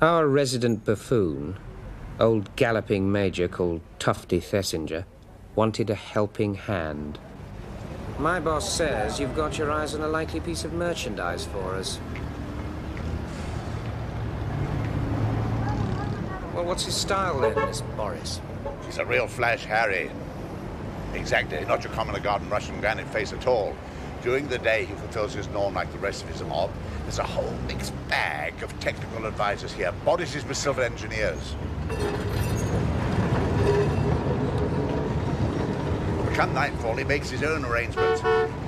Our resident buffoon, old galloping major called Tufty Thesinger, wanted a helping hand. My boss says you've got your eyes on a likely piece of merchandise for us. Well, what's his style then, this Boris? He's a real flash Harry. Exactly, not your common garden Russian granite face at all. During the day, he fulfills his norm like the rest of his mob. There's a whole mixed bag of technical advisors here. Bodices with civil engineers. Come nightfall, he makes his own arrangements.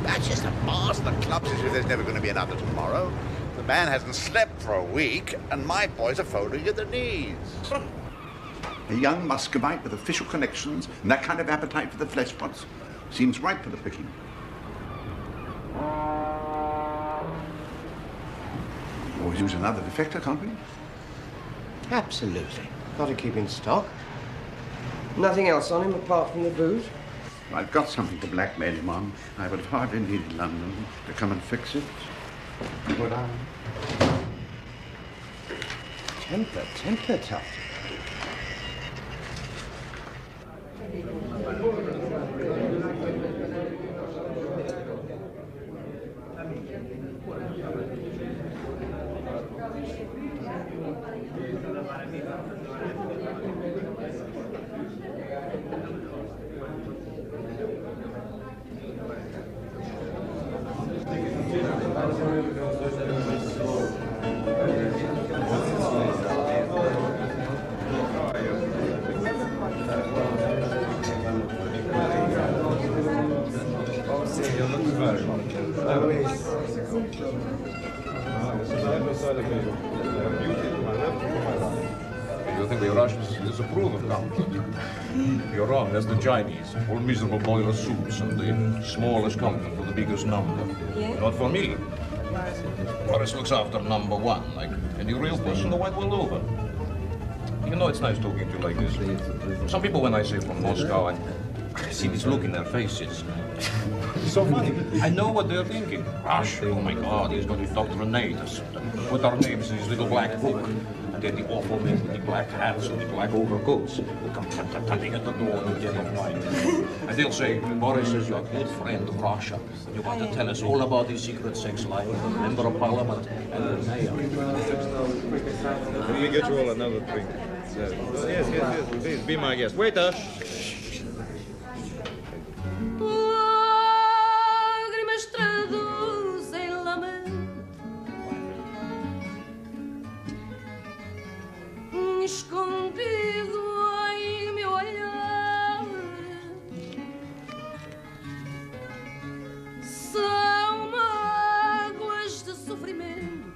That's just a master the clubs as if there's never going to be another tomorrow. The man hasn't slept for a week, and my boys are folding at the knees. A young Muscovite with official connections and that kind of appetite for the flesh pots seems ripe for the picking. Always use another defector, can't we? Absolutely. Got to keep in stock. Nothing else on him apart from the booze? I've got something to blackmail him on. I would have hardly needed London to come and fix it. Would I? Temper, Tufty. You think we Russians disapprove of comfort? You're wrong, that's the Chinese. All miserable boiler suits and the smallest comfort for the biggest number. Yeah? Not for me. Boris looks after number one, like any real person the white world over. You know, it's nice talking to you like this. Some people, when I say from Moscow, I see this look in their faces. It's so funny. I know what they're thinking. Rush, oh my God, he's going to doctrinate us. Put our names in his little black book. And then the awful men with the black hats and the black overcoats will come tapping at the door in the dead of night. And they'll say, Boris is your good friend Russia. You want to tell us all about his secret sex life with the member of parliament and the mayor. Let me get you all another drink. Yes, please, be my guest. Waiter! Lágrimas traduzem lamento, escondido em meu olhar. São mágoas de sofrimento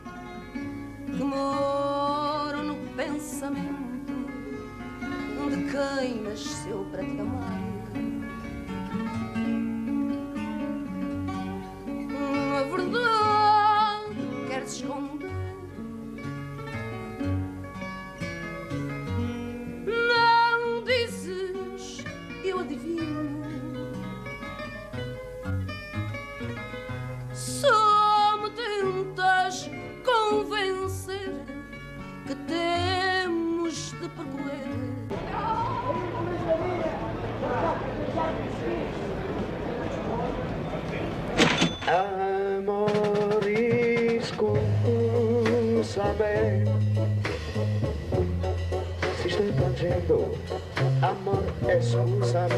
que moram no pensamento de quem nasceu para te amar. A verdade quer se esconder, não dizes, eu adivinho. Só me tentas convencer que temos de percorrer. Amor, escúchame. Si estoy cayendo, amor, escúchame.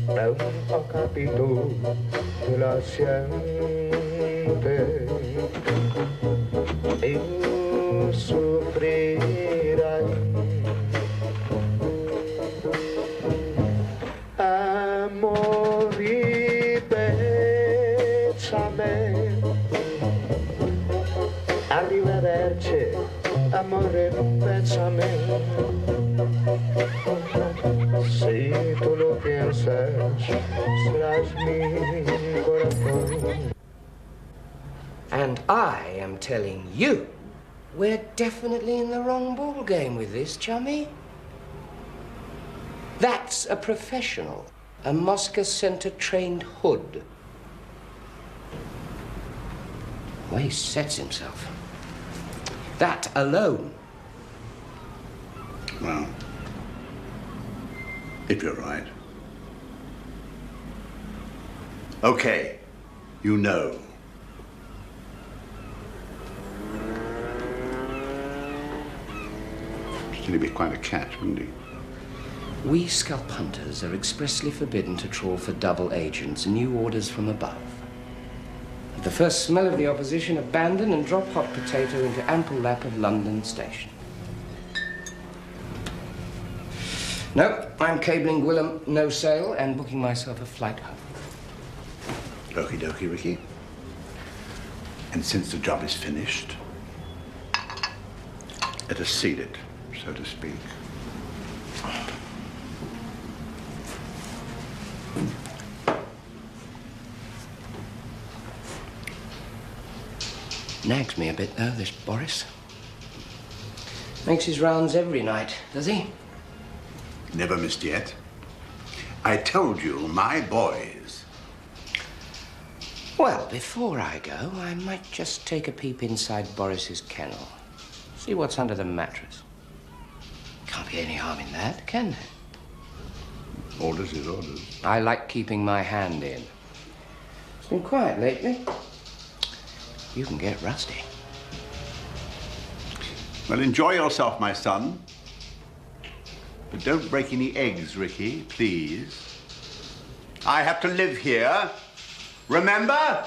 Non ho capito che la siente. Io soffrirai. Amori, bésame. Arrivederci, amore, bésame. Si tú lo piensas, serás mi corazón. And I am telling you, we're definitely in the wrong ball game with this, chummy. That's a professional, a Moscow Center trained hood. The way he sets himself. That alone. Well, if you're right. Okay, you know. Still, he'd be quite a catch, wouldn't he? We scalp hunters are expressly forbidden to trawl for double agents. New orders from above. At the first smell of the opposition, abandon and drop hot potato into ample lap of London Station. No, I'm cabling Gwilym no sail and booking myself a flight home. Okie dokie, Ricky. And since the job is finished, let us seal it, so to speak. Nags me a bit, though, this Boris. Makes his rounds every night, does he? Never missed yet. I told you, my boys. Well, before I go, I might just take a peep inside Boris's kennel. See what's under the mattress. Can't be any harm in that, can there? Orders is orders. I like keeping my hand in. It's been quiet lately. You can get rusty. Well, enjoy yourself, my son. But don't break any eggs, Ricky, please. I have to live here. Remember?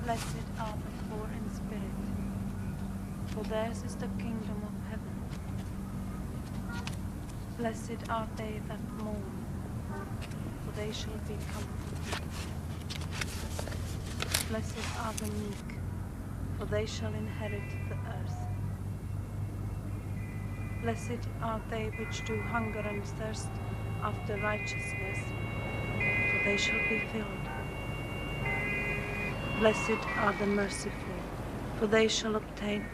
Blessed are the poor in spirit, for theirs is the kingdom of heaven. Blessed are they that mourn, for they shall be comforted. Blessed are the meek, for they shall inherit the earth. Blessed are they which do hunger and thirst after righteousness, for they shall be filled. Blessed are the merciful, for they shall obtain.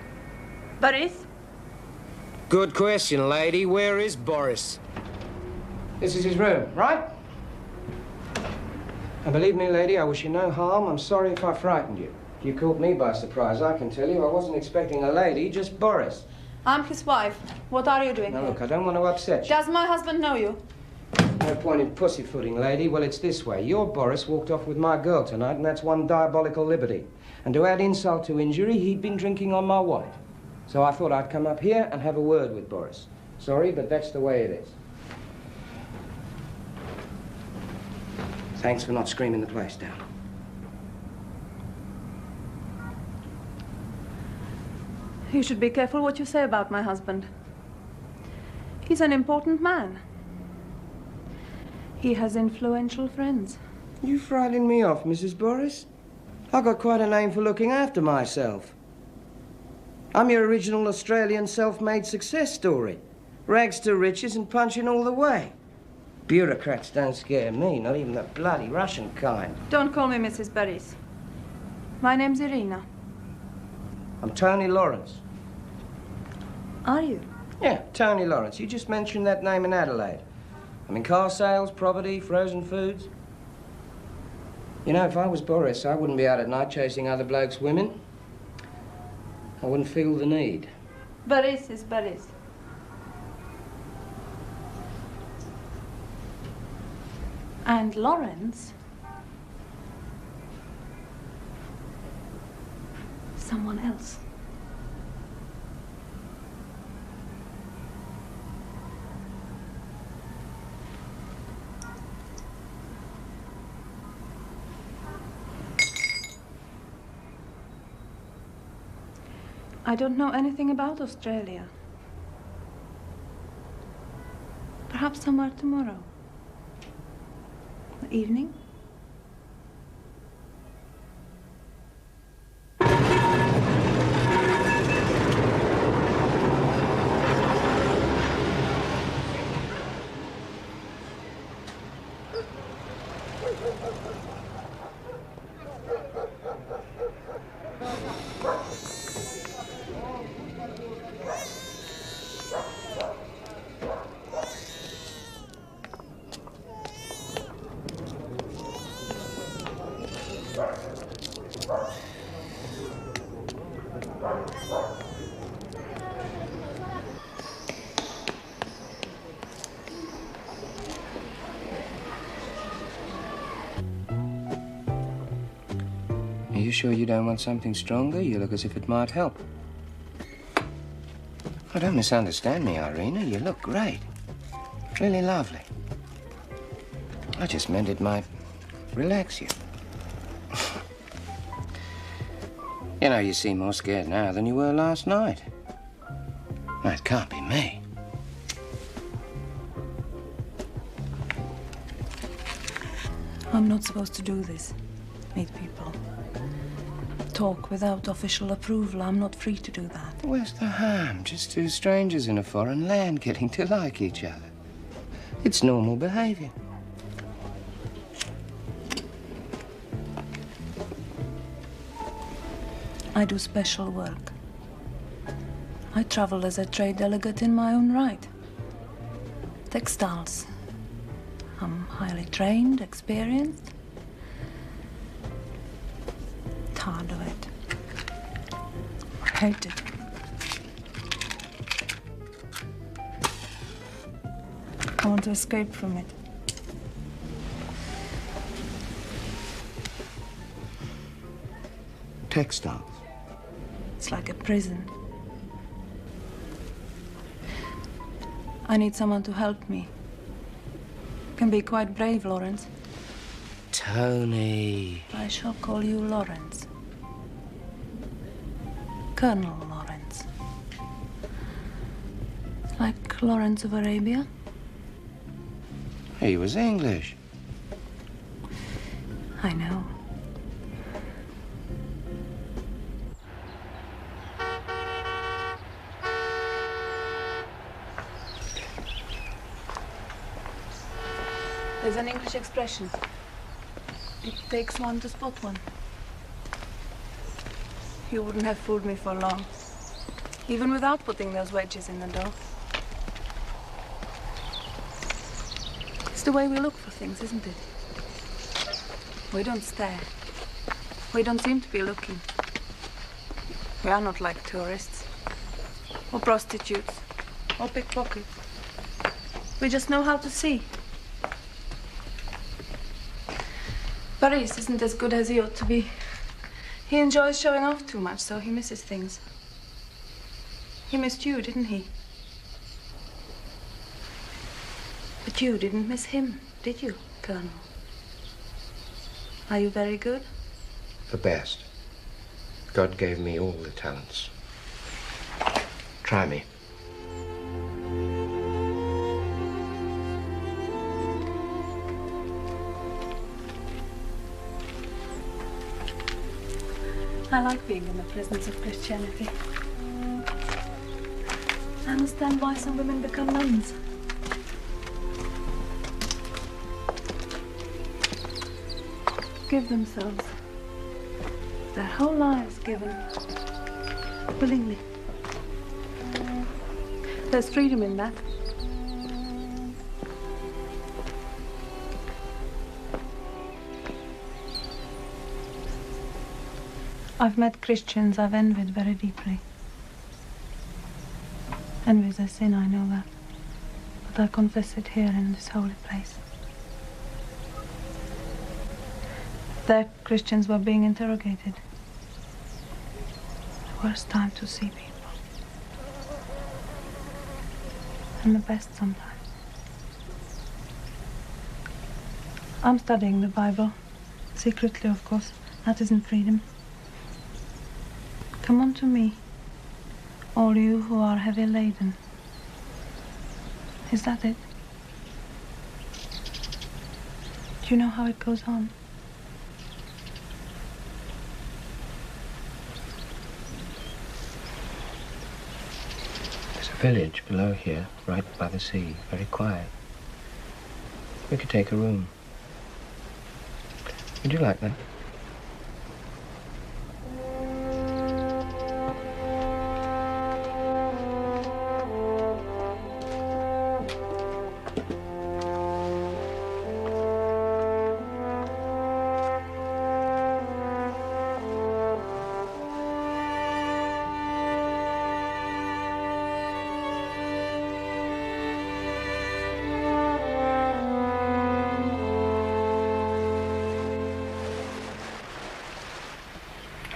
Boris? Good question, lady. Where is Boris? This is his room, right? And believe me, lady, I wish you no harm. I'm sorry if I frightened you. You caught me by surprise, I can tell you. I wasn't expecting a lady, just Boris. I'm his wife. What are you doing Now, here? look, I don't want to upset you. Does my husband know you? No point in pussyfooting, lady. Well, it's this way. Your Boris walked off with my girl tonight, and that's one diabolical liberty. And to add insult to injury, he'd been drinking on my wife. So I thought I'd come up here and have a word with Boris. Sorry, but that's the way it is. Thanks for not screaming the place down. You should be careful what you say about my husband. He's an important man. He has influential friends. You frightened me off, Mrs. Boris. I've got quite a name for looking after myself. I'm your original Australian self-made success story. Rags to riches and punching all the way. Bureaucrats don't scare me, not even the bloody Russian kind. Don't call me Mrs. Boris. My name's Irina. I'm Tony Lawrence. Are you? Yeah, Tony Lawrence. You just mentioned that name in Adelaide. I'm in car sales, property, frozen foods. You know, if I was Boris, I wouldn't be out at night chasing other blokes' women. I wouldn't feel the need. Boris is Boris. And Lawrence? Someone else. I don't know anything about Australia. Perhaps somewhere tomorrow. The evening? Are you sure you don't want something stronger? You look as if it might help. Oh, don't misunderstand me, Irina. You look great. Really lovely. I just meant it might relax you. You know, you seem more scared now than you were last night. No, it can't be me. I'm not supposed to do this. Meet people. Talk without official approval. I'm not free to do that. Where's the harm? Just two strangers in a foreign land getting to like each other. It's normal behavior. I do special work. I travel as a trade delegate in my own right. Textiles. I'm highly trained, experienced. Tired of it. I hate it. I want to escape from it. Textiles. It's like a prison. I need someone to help me. Can be quite brave, Lawrence. Tony. I shall call you Lawrence. Colonel Lawrence. Like Lawrence of Arabia? He was English. I know. There's an English expression. It takes one to spot one. You wouldn't have fooled me for long, even without putting those wedges in the door. It's the way we look for things, isn't it? We don't stare. We don't seem to be looking. We are not like tourists, or prostitutes, or pickpockets. We just know how to see. Paris isn't as good as he ought to be. He enjoys showing off too much, so he misses things. He missed you, didn't he? But you didn't miss him, did you, Colonel? Are you very good? The best. God gave me all the talents. Try me. I like being in the presence of Christianity. I understand why some women become nuns. Give themselves. Their whole lives given. Willingly. There's freedom in that. I've met Christians I've envied very deeply. Envy's a sin, I know that. But I confess it here in this holy place. There, Christians were being interrogated. The worst time to see people. And the best sometimes. I'm studying the Bible. Secretly, of course. That isn't freedom. Come on to me, all you who are heavy laden. Is that it? Do you know how it goes on? There's a village below here, right by the sea, very quiet. We could take a room. Would you like that?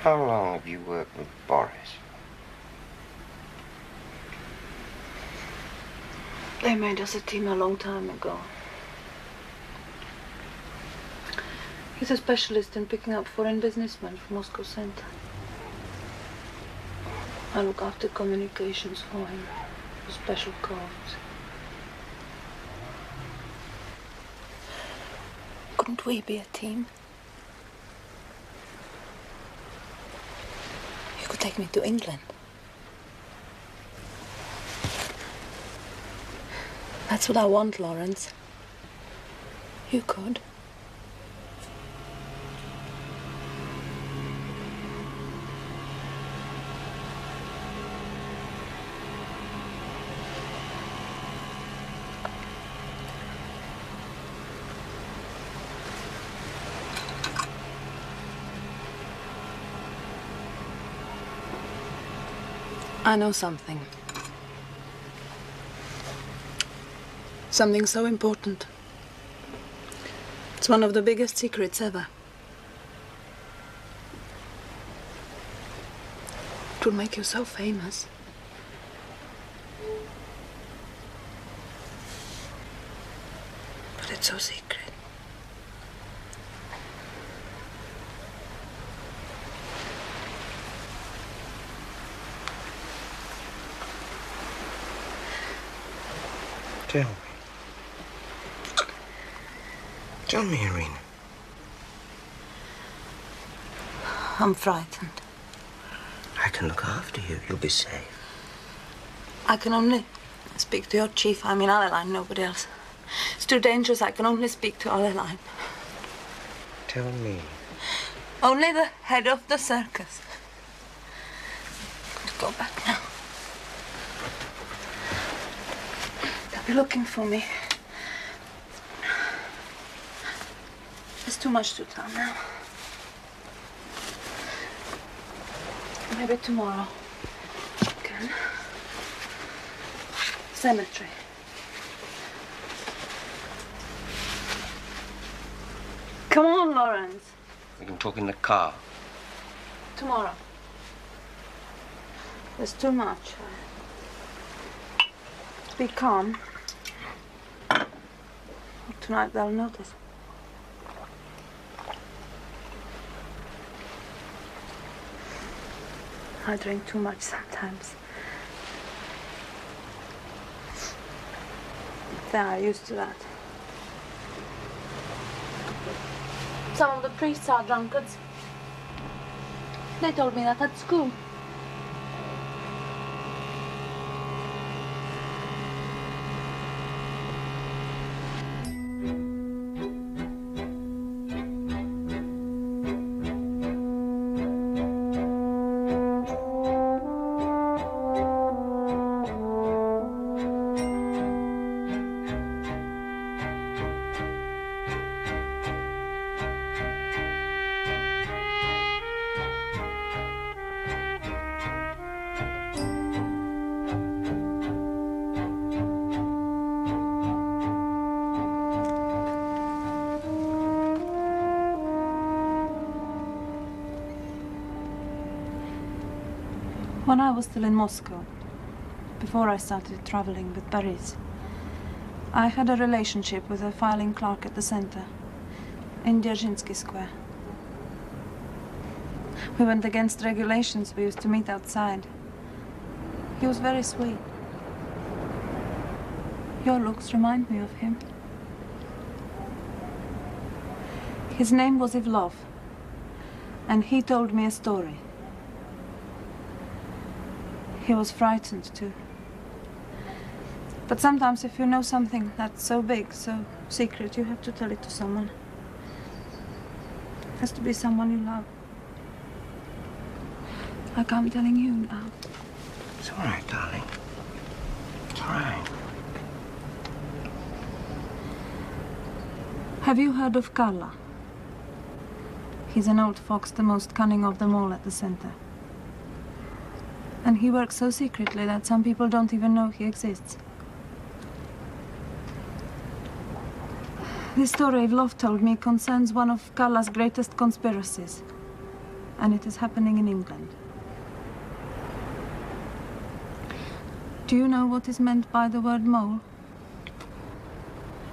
How long have you worked with Boris? They made us a team a long time ago. He's a specialist in picking up foreign businessmen from Moscow Center. I look after communications for him, for special calls. Couldn't we be a team? You could take me to England. That's what I want, Lawrence. You could. I know something. Something so important. It's one of the biggest secrets ever. It will make you so famous. But it's so secret. Tell me. Tell me, Irina. I'm frightened. I can look after you. You'll be safe. I can only speak to your chief. I'm in Adeline, nobody else. It's too dangerous. I can only speak to Adeline. Tell me. Only the head of the circus. I'm going to go back now. They'll be looking for me. There's too much to tell now. Maybe tomorrow. Again. Cemetery. Come on, Lawrence. We can talk in the car. Tomorrow. There's too much. Be calm. Tonight they'll notice. I drink too much sometimes. They are used to that. Some of the priests are drunkards. They told me that at school. When I was still in Moscow, before I started traveling with Paris, I had a relationship with a filing clerk at the center in Dzerzhinsky Square. We went against regulations. We used to meet outside. He was very sweet. Your looks remind me of him. His name was Ivlov, and he told me a story. He was frightened too. But sometimes if you know something that's so big, so secret, you have to tell it to someone. It has to be someone you love. Like I'm telling you now. It's all right, darling. It's all right. Have you heard of Karla? He's an old fox, the most cunning of them all at the center. And he works so secretly that some people don't even know he exists. This story Ivlov told me concerns one of Karla's greatest conspiracies. And it is happening in England. Do you know what is meant by the word mole?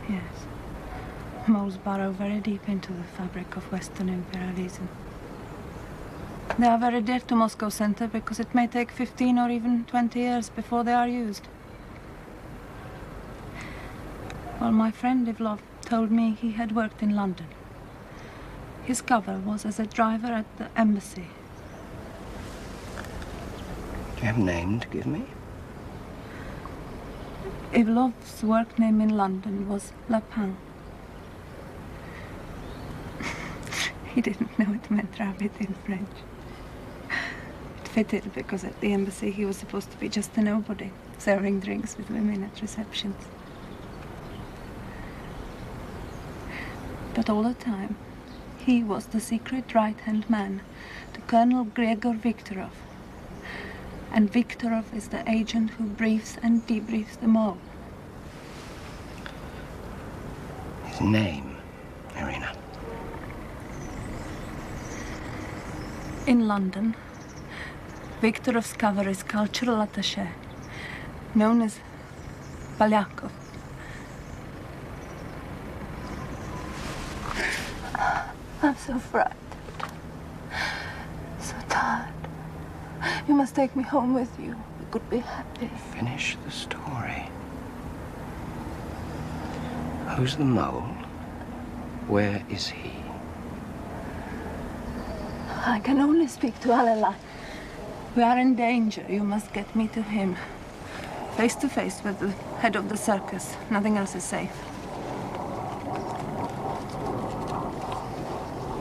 Yes. Moles burrow very deep into the fabric of Western imperialism. They are very dear to Moscow Center because it may take 15 or even 20 years before they are used. Well, my friend Ivlov told me he had worked in London. His cover was as a driver at the embassy. Do you have a name to give me? Ivlov's work name in London was Lapin. He didn't know it meant rabbit in French. It fitted because at the embassy he was supposed to be just a nobody, serving drinks with women at receptions. But all the time, he was the secret right-hand man to Colonel Gregor Viktorov. And Viktorov is the agent who briefs and debriefs them all. His name, Irina. In London, Viktorov's cover is cultural attaché, known as Polyakov. I'm so frightened, so tired. You must take me home with you. We could be happy. Finish the story. Who's the mole? Where is he? I can only speak to Alelai. We are in danger. You must get me to him. Face to face with the head of the circus. Nothing else is safe.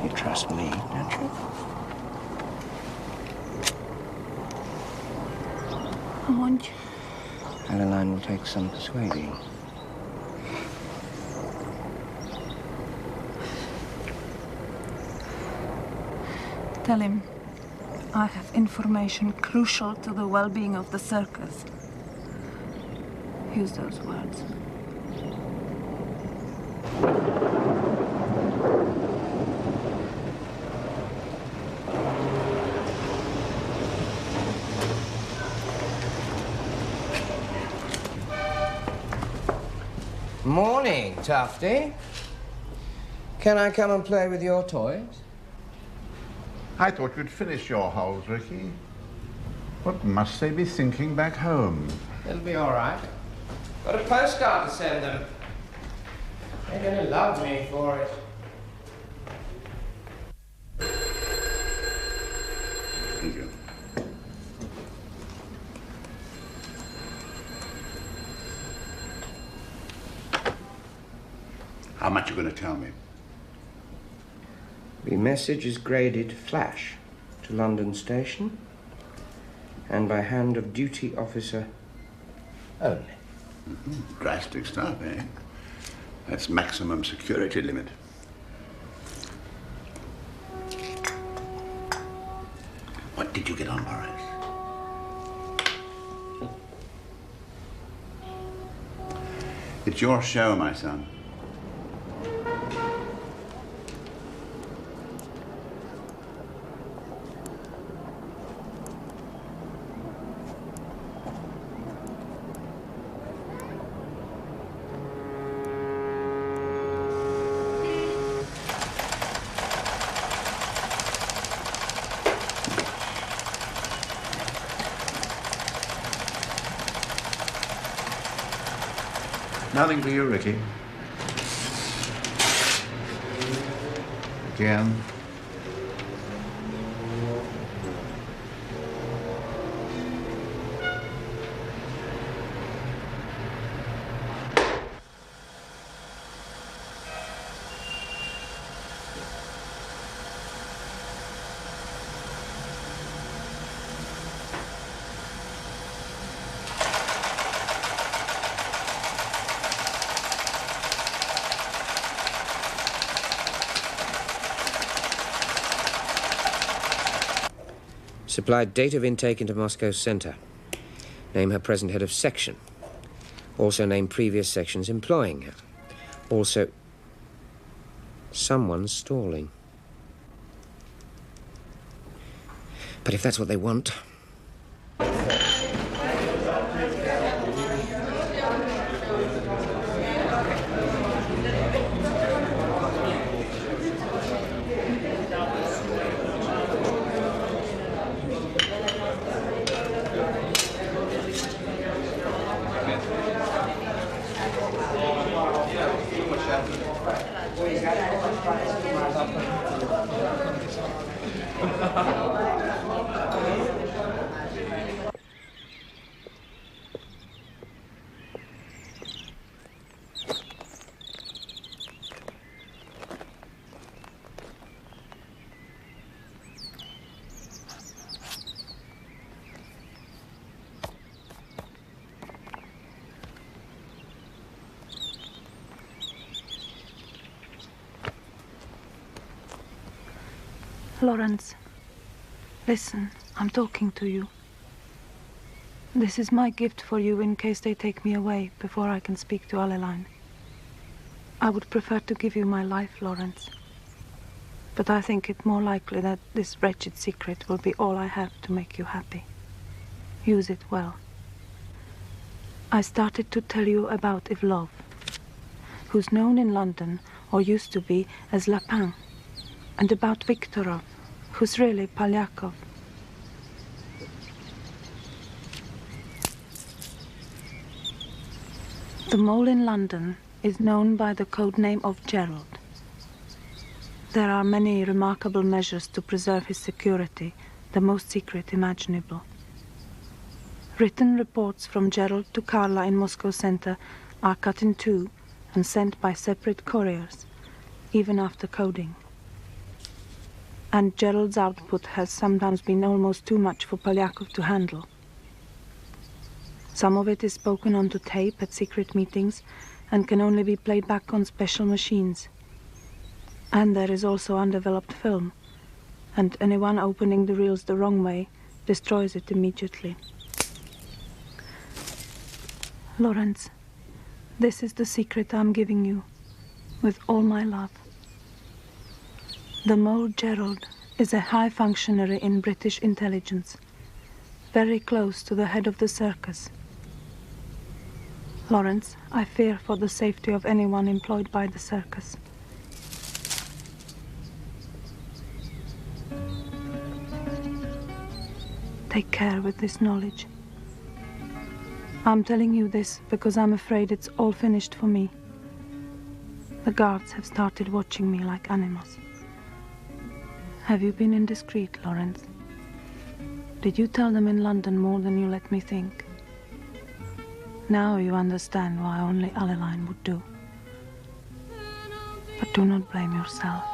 You trust me, don't you? I want you. Adeline will take some persuading. Tell him I have information crucial to the well-being of the circus. Use those words. Morning, Tufty. Can I come and play with your toys? I thought you'd finish your holes, Ricky. What must they be thinking back home? It'll be all right. Got a postcard to send them. They're going to love me for it. Thank you. How much are you going to tell me? The message is graded flash to London Station and by hand of duty officer only. Mm-hmm. Drastic stuff, eh? That's maximum security limit. What did you get on, Boris? It's your show, my son. Nothing for you, Ricky. Again. Supplied date of intake into Moscow Center. Name her present head of section. Also name previous sections employing her. Also, someone's stalling. But if that's what they want... Lawrence, listen, I'm talking to you. This is my gift for you in case they take me away before I can speak to Alleline. I would prefer to give you my life, Lawrence. But I think it more likely that this wretched secret will be all I have to make you happy. Use it well. I started to tell you about Ivlov, who's known in London, or used to be, as Lapin, and about Viktorov, who's really Polyakov. The mole in London is known by the code name of Gerald. There are many remarkable measures to preserve his security, the most secret imaginable. Written reports from Gerald to Carla in Moscow Center are cut in two and sent by separate couriers, even after coding. And Gerald's output has sometimes been almost too much for Polyakov to handle. Some of it is spoken onto tape at secret meetings and can only be played back on special machines. And there is also undeveloped film, and anyone opening the reels the wrong way destroys it immediately. Lawrence, this is the secret I'm giving you, with all my love. The mole Gerald is a high functionary in British intelligence, very close to the head of the circus. Lawrence, I fear for the safety of anyone employed by the circus. Take care with this knowledge. I'm telling you this because I'm afraid it's all finished for me. The guards have started watching me like animals. Have you been indiscreet, Lawrence? Did you tell them in London more than you let me think? Now you understand why only Alleline would do. But do not blame yourself.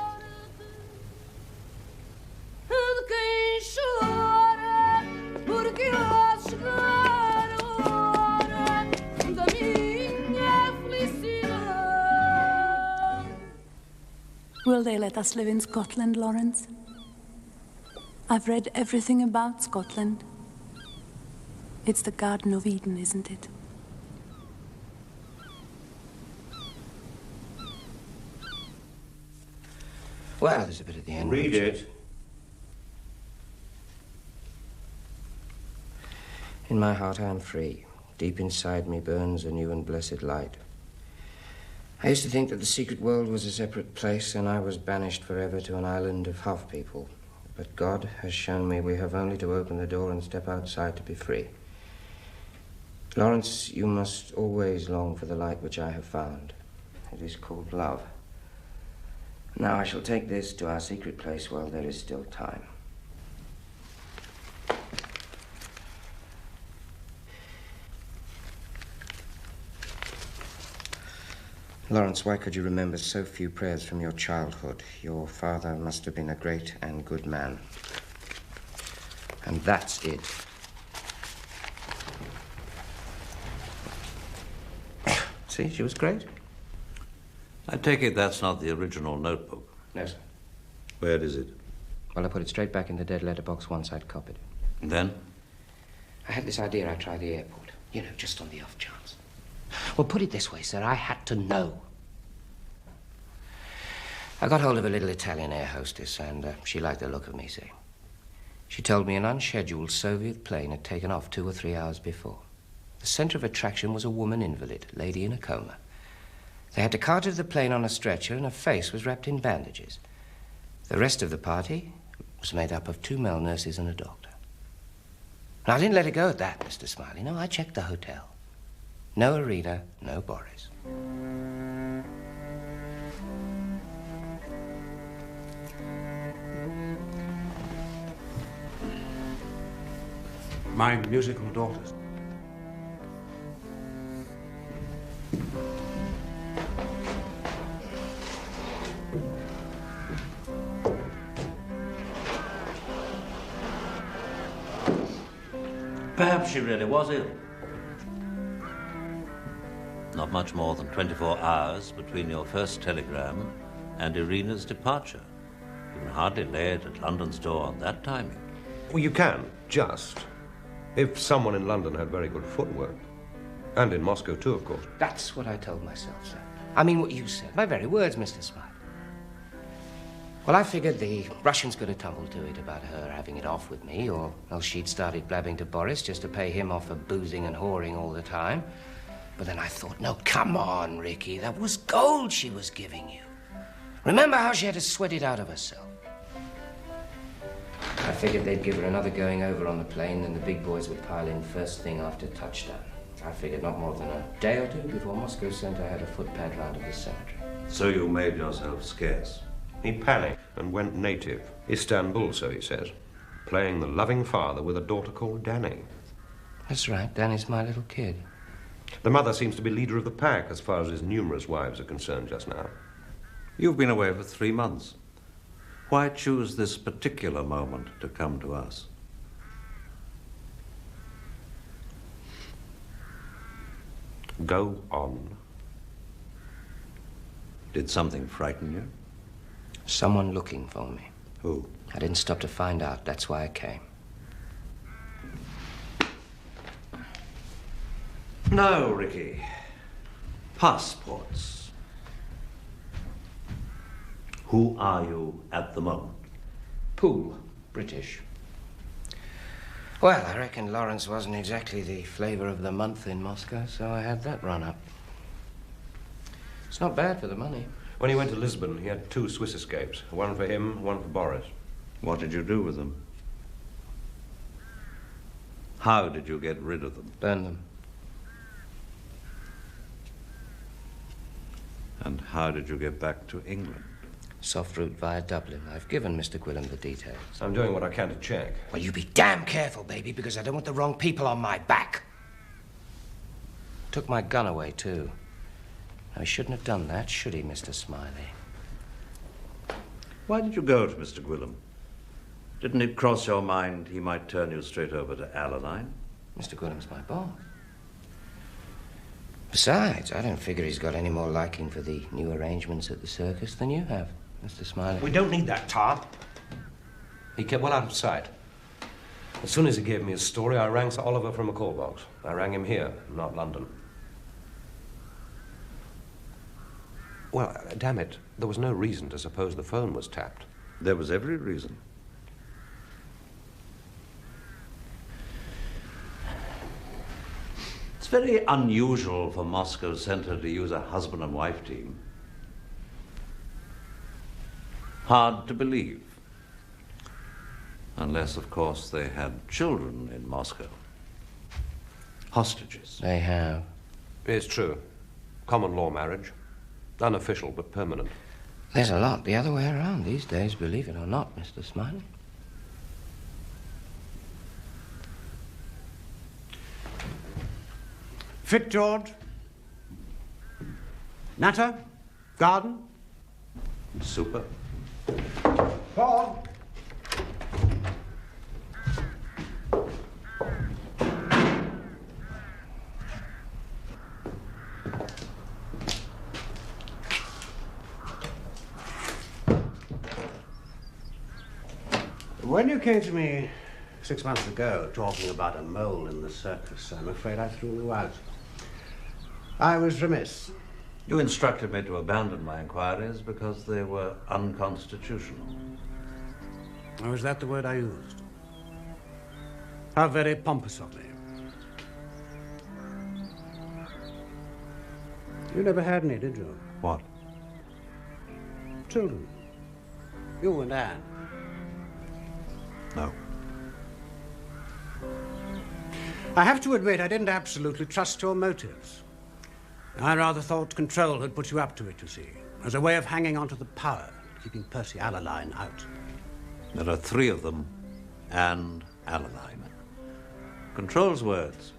Will they let us live in Scotland, Lawrence? I've read everything about Scotland. It's the Garden of Eden, isn't it? Well, there's a bit at the end. Read it. In my heart I am free. Deep inside me burns a new and blessed light. I used to think that the secret world was a separate place and I was banished forever to an island of half people. But God has shown me we have only to open the door and step outside to be free. Lawrence, you must always long for the light which I have found. It is called love. Now I shall take this to our secret place while there is still time. Lawrence, why could you remember so few prayers from your childhood? Your father must have been a great and good man. And that's it. See, she was great. I take it that's not the original notebook? No, sir. Where is it? Well, I put it straight back in the dead letter box once I'd copied it. And then? I had this idea I'd try the airport. You know, just on the off chance. Well, put it this way, sir. I had to know. I got hold of a little Italian air hostess, and she liked the look of me, see. She told me an unscheduled Soviet plane had taken off 2 or 3 hours before. The center of attraction was a woman invalid, a lady in a coma. They had to cart her to the plane on a stretcher, and her face was wrapped in bandages. The rest of the party was made up of 2 male nurses and a doctor. And I didn't let it go at that, Mr. Smiley. No, I checked the hotel. No Arena, no Boris. My musical daughters. Perhaps she really was ill. Not much more than 24 hours between your first telegram and Irina's departure. You can hardly lay it at London's door on that timing. Well, you can, just. If someone in London had very good footwork. And in Moscow, too, of course. That's what I told myself, sir. I mean what you said. My very words, Mr. Smiley. Well, I figured the Russians could have tumbled to it about her having it off with me, or else she'd started blabbing to Boris just to pay him off for boozing and whoring all the time. But then I thought, no, come on, Ricky. That was gold she was giving you. Remember how she had to sweat it out of herself? I figured they'd give her another going over on the plane, then the big boys would pile in first thing after touchdown. I figured not more than a day or two before Moscow sent her had a footpad round to the cemetery. So you made yourself scarce? He panicked and went native. Istanbul, so he says. Playing the loving father with a daughter called Danny. That's right. Danny's my little kid. The mother seems to be leader of the pack as far as his numerous wives are concerned just now. You've been away for 3 months. Why choose this particular moment to come to us? Go on. Did something frighten you? Someone looking for me. Who? I didn't stop to find out. That's why I came. No, Ricky. Passports. Who are you at the moment? Poole, British. Well, I reckon Lawrence wasn't exactly the flavor of the month in Moscow, so I had that run up. It's not bad for the money. When he went to Lisbon, he had 2 Swiss escapes. One for him, one for Boris. What did you do with them? How did you get rid of them? Burn them. And how did you get back to England? Soft route via Dublin. I've given Mr. Gwilym the details. I'm doing what I can to check. Well, you be damn careful, baby, because I don't want the wrong people on my back. Took my gun away, too. Now, he shouldn't have done that, should he, Mr. Smiley? Why did you go to Mr. Gwilym? Didn't it cross your mind he might turn you straight over to Alaline? Mr. Gwilym's my boss. Besides, I don't figure he's got any more liking for the new arrangements at the circus than you have, Mr. Smiley. We don't need that, Tarr. He kept well out of sight. As soon as he gave me his story, I rang Sir Oliver from a call box. I rang him here, not London. Well, damn it, there was no reason to suppose the phone was tapped. There was every reason. It's very unusual for Moscow Center to use a husband and wife team. Hard to believe. Unless, of course, they had children in Moscow. hostages. They have. It's true. Common law marriage. Unofficial, but permanent. There's a lot the other way around these days, believe it or not, Mr. Smiley. Fit, George? Natter? Garden? Super. Paul? When you came to me 6 months ago talking about a mole in the circus, I'm afraid I threw you out. I was remiss. You instructed me to abandon my inquiries because they were unconstitutional. Oh, is that the word I used? How very pompous of me. You never had any, did you? What? Children. You and Anne. No. I have to admit I didn't absolutely trust your motives. I rather thought control had put you up to it, you see, as a way of hanging on to the power, keeping Percy Alaline out. There are 3 of them, and Alaline. Control's words.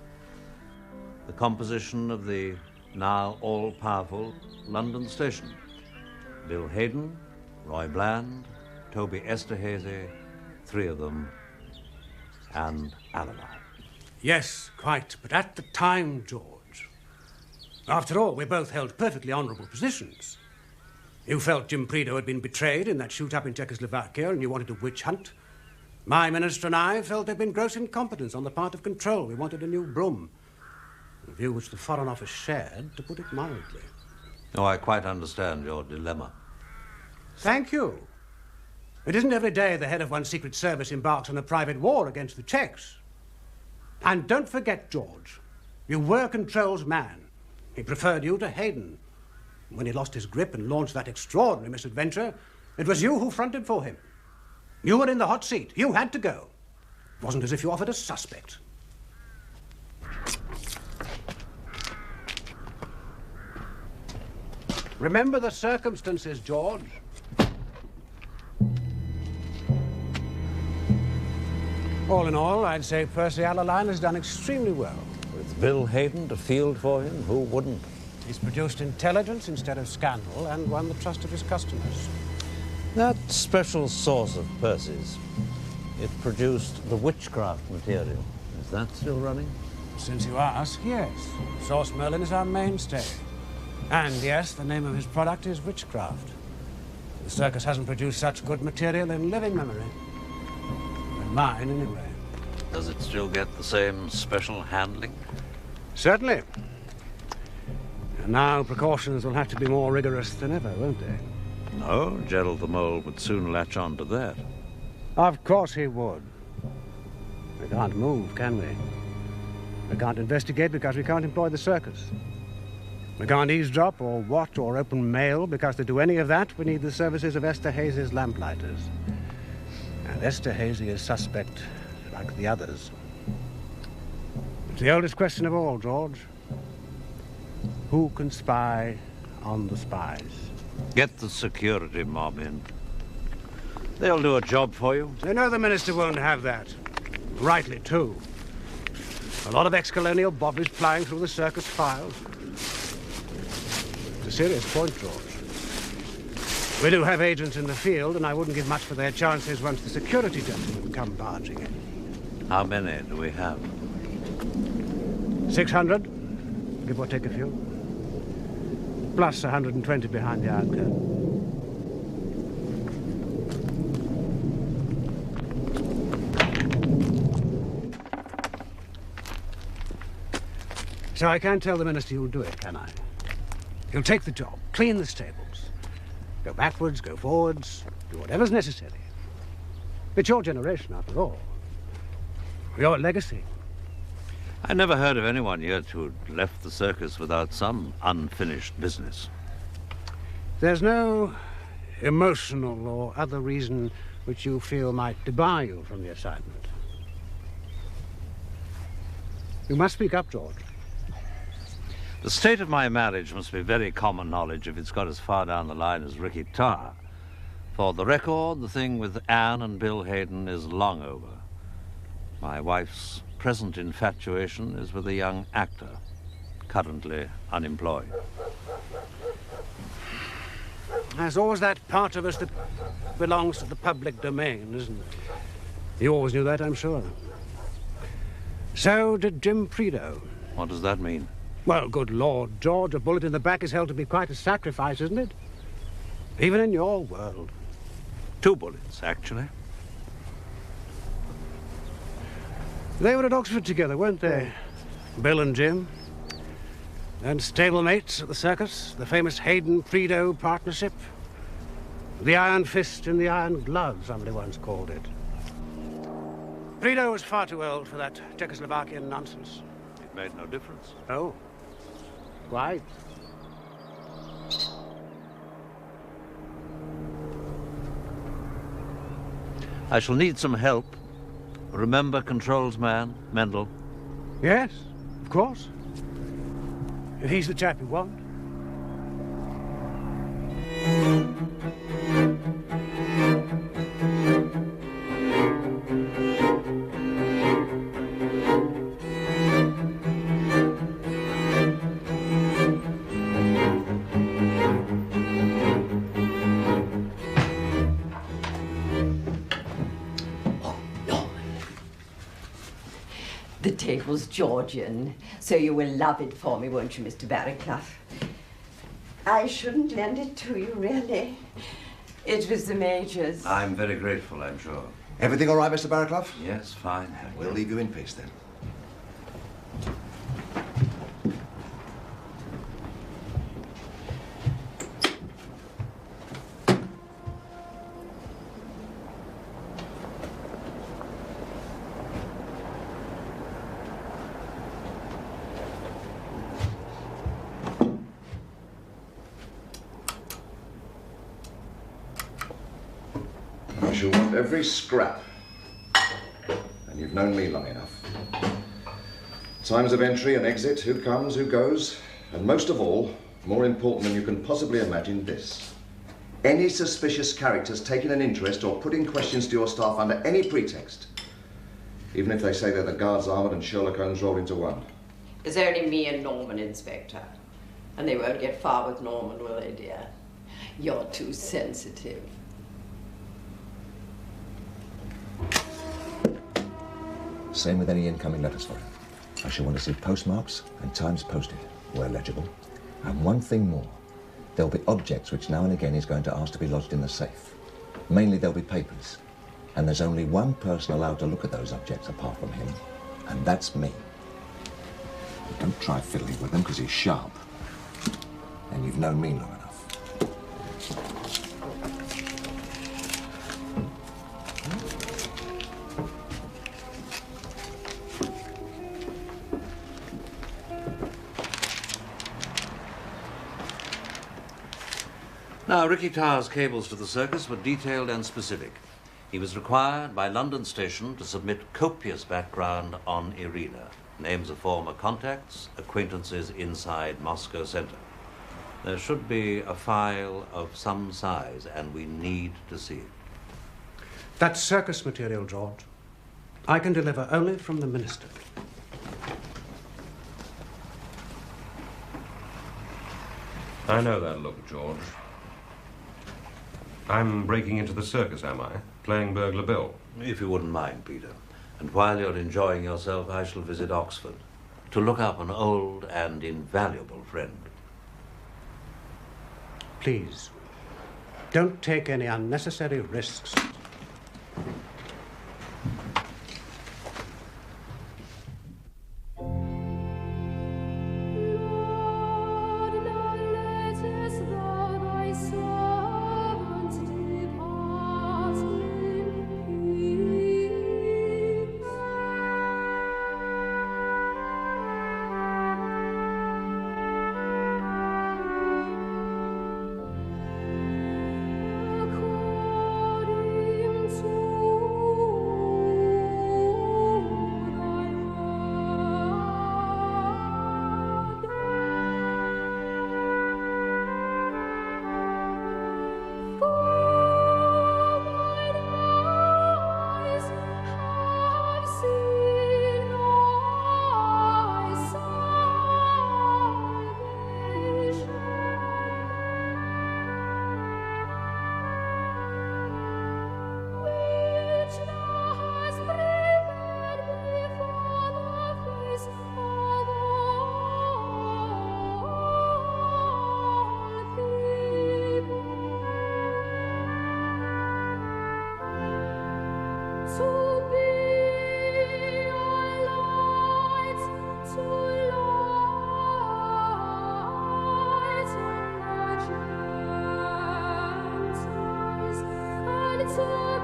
The composition of the now all-powerful London station. Bill Hayden, Roy Bland, Toby Esterhazy, 3 of them, and Alaline. Yes, quite, but at the time, George. After all, we both held perfectly honourable positions. You felt Jim Prideaux had been betrayed in that shoot-up in Czechoslovakia and you wanted a witch hunt. My minister and I felt there'd been gross incompetence on the part of control. We wanted a new broom. A view which the Foreign Office shared, to put it mildly. Oh, I quite understand your dilemma. Thank you. It isn't every day the head of one's secret service embarks on a private war against the Czechs. And don't forget, George, you were Control's man. He preferred you to Hayden. When he lost his grip and launched that extraordinary misadventure, it was you who fronted for him. You were in the hot seat. You had to go. It wasn't as if you offered a suspect. Remember the circumstances, George. All in all, I'd say Percy Alaline has done extremely well. With Bill Hayden to field for him, who wouldn't? He's produced intelligence instead of scandal and won the trust of his customers. That special sauce of Percy's, it produced the witchcraft material. Is that still running? Since you ask, yes. Sauce Merlin is our mainstay. And yes, the name of his product is witchcraft. The circus hasn't produced such good material in living memory. In mine, anyway. Does it still get the same special handling? Certainly. And now precautions will have to be more rigorous than ever, won't they? No, Gerald the Mole would soon latch on to that. Of course he would. We can't move, can we? We can't investigate because we can't employ the circus. We can't eavesdrop or watch or open mail because to do any of that we need the services of Esterhazy's lamplighters. And Esterhazy is suspect like the others. It's the oldest question of all, George. Who can spy on the spies? Get the security mob in. They'll do a job for you. They know the minister won't have that. Rightly, too. A lot of ex-colonial bobbies flying through the circus files. It's a serious point, George. We do have agents in the field, and I wouldn't give much for their chances once the security gentlemen come barging in. How many do we have? 600, give or take a few. Plus 120 behind the Iron Curtain. So I can't tell the minister you'll do it, can I? You'll take the job, clean the stables, go backwards, go forwards, do whatever's necessary. It's your generation, after all. Your legacy. I never heard of anyone yet who'd left the circus without some unfinished business. There's no emotional or other reason which you feel might debar you from the assignment. You must speak up, George. The state of my marriage must be very common knowledge if it's got as far down the line as Ricky Tarr. For the record, the thing with Anne and Bill Hayden is long over. My wife's present infatuation is with a young actor, currently unemployed. There's always that part of us that belongs to the public domain, isn't it? You always knew that, I'm sure. So did Jim Prideaux. What does that mean? Well, good Lord, George, a bullet in the back is held to be quite a sacrifice, isn't it? Even in your world. 2 bullets, actually. They were at Oxford together, weren't they? Bill and Jim. And stablemates at the circus, the famous Hayden-Prideaux partnership. The iron fist in the iron glove, somebody once called it. Prideaux was far too old for that Czechoslovakian nonsense. It made no difference. Oh, quite. I shall need some help. Remember Controls Man, Mendel? Yes, of course. If he's the chap you want. The table's Georgian, so you will love it for me, won't you, Mr. Barraclough? I shouldn't lend it to you, really. It was the Major's. I'm very grateful, I'm sure. Everything all right, Mr. Barraclough? Yes, fine. We'll leave you in peace, then. I shall want every scrap. And you've known me long enough. Times of entry and exit, who comes, who goes, and most of all, more important than you can possibly imagine, this. Any suspicious characters taking an interest or putting questions to your staff under any pretext. Even if they say they're the Guards Armoured and Sherlock Holmes rolled into one. There's only me and Norman, Inspector. And they won't get far with Norman, will they, dear? You're too sensitive. Same with any incoming letters for him. I shall want to see postmarks and times posted, where legible. And one thing more. There'll be objects which now and again he's going to ask to be lodged in the safe. Mainly there'll be papers. And there's only one person allowed to look at those objects apart from him, and that's me. Don't try fiddling with them, because he's sharp. And you've known me long enough. Now, Ricky Tarr's cables to the circus were detailed and specific. He was required by London Station to submit copious background on Irina, names of former contacts, acquaintances inside Moscow Center. There should be a file of some size, and we need to see it. That's circus material, George. I can deliver only from the Minister. I know that look, George. I'm breaking into the circus, am I? Playing burglar Bill? If you wouldn't mind, Peter. And while you're enjoying yourself, I shall visit Oxford to look up an old and invaluable friend. Please, don't take any unnecessary risks. Sewell.